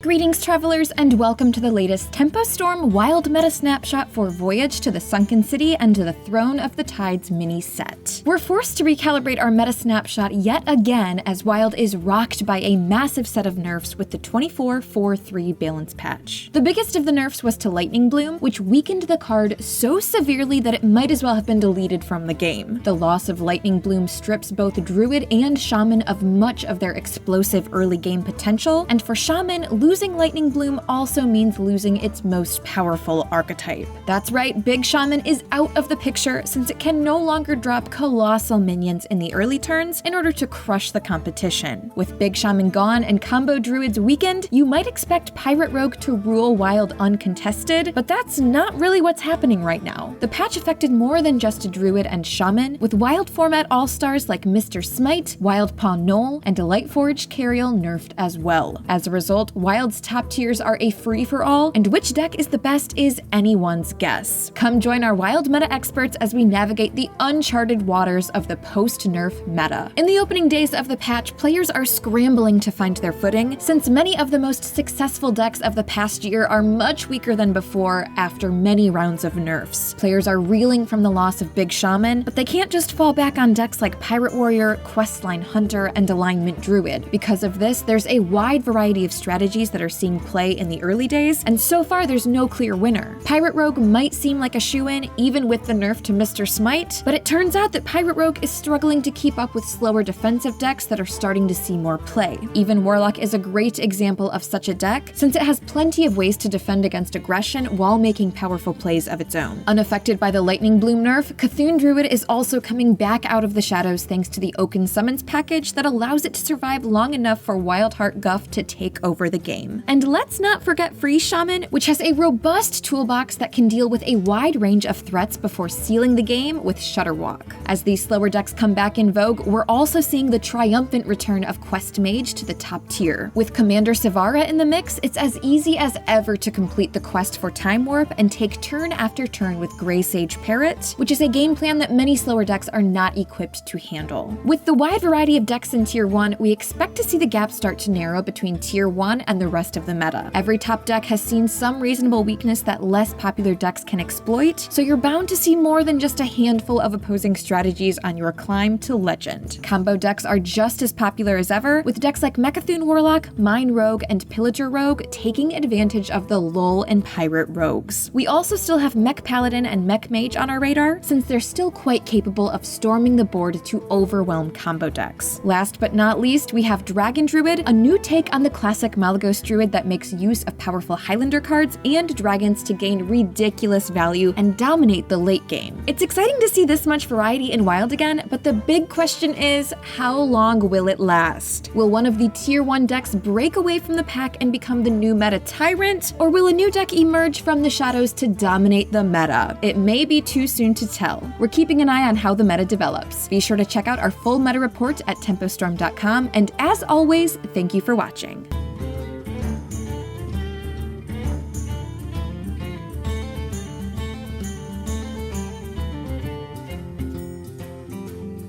Greetings, travelers, and welcome to the latest Tempo Storm Wild Meta Snapshot for Voyage to the Sunken City and to the Throne of the Tides mini set. We're forced to recalibrate our meta snapshot yet again as Wild is rocked by a massive set of nerfs with the 24-4-3 balance patch. The biggest of the nerfs was to Lightning Bloom, which weakened the card so severely that it might as well have been deleted from the game. The loss of Lightning Bloom strips both Druid and Shaman of much of their explosive early game potential, and for Shaman, losing Lightning Bloom also means losing its most powerful archetype. That's right, Big Shaman is out of the picture since it can no longer drop colossal minions in the early turns in order to crush the competition. With Big Shaman gone and combo druids weakened, you might expect Pirate Rogue to rule Wild uncontested, but that's not really what's happening right now. The patch affected more than just Druid and Shaman, with Wild format all-stars like Mr. Smite, Wild Paw Knoll, and Lightforged Cariel nerfed as well. As a result, Wild's top tiers are a free-for-all, and which deck is the best is anyone's guess. Come join our Wild meta experts as we navigate the uncharted waters of the post-nerf meta. In the opening days of the patch, players are scrambling to find their footing, since many of the most successful decks of the past year are much weaker than before after many rounds of nerfs. Players are reeling from the loss of Big Shaman, but they can't just fall back on decks like Pirate Warrior, Questline Hunter, and Alignment Druid. Because of this, there's a wide variety of strategies that are seeing play in the early days, and so far there's no clear winner. Pirate Rogue might seem like a shoo-in, even with the nerf to Mr. Smite, but it turns out that Pirate Rogue is struggling to keep up with slower defensive decks that are starting to see more play. Even Warlock is a great example of such a deck, since it has plenty of ways to defend against aggression while making powerful plays of its own. Unaffected by the Lightning Bloom nerf, Cthulhu Druid is also coming back out of the shadows thanks to the Oaken Summons package that allows it to survive long enough for Wildheart Guff to take over the game. And let's not forget Free Shaman, which has a robust toolbox that can deal with a wide range of threats before sealing the game with Shutterwalk. As these slower decks come back in vogue, we're also seeing the triumphant return of Quest Mage to the top tier. With Commander Savara in the mix, it's as easy as ever to complete the quest for Time Warp and take turn after turn with Grey Sage Parrot, which is a game plan that many slower decks are not equipped to handle. With the wide variety of decks in Tier 1, we expect to see the gap start to narrow between Tier 1 and the rest of the meta. Every top deck has seen some reasonable weakness that less popular decks can exploit, so you're bound to see more than just a handful of opposing strategies on your climb to legend. Combo decks are just as popular as ever, with decks like Mechathune Warlock, Mine Rogue, and Pillager Rogue taking advantage of the lull in Pirate Rogues. We also still have Mech Paladin and Mech Mage on our radar, since they're still quite capable of storming the board to overwhelm combo decks. Last but not least, we have Dragon Druid, a new take on the classic Malygos Druid that makes use of powerful Highlander cards and dragons to gain ridiculous value and dominate the late game. It's exciting to see this much variety in Wild again, but the big question is, how long will it last? Will one of the Tier 1 decks break away from the pack and become the new meta tyrant, or will a new deck emerge from the shadows to dominate the meta? It may be too soon to tell. We're keeping an eye on how the meta develops. Be sure to check out our full meta report at tempostorm.com, and as always, thank you for watching.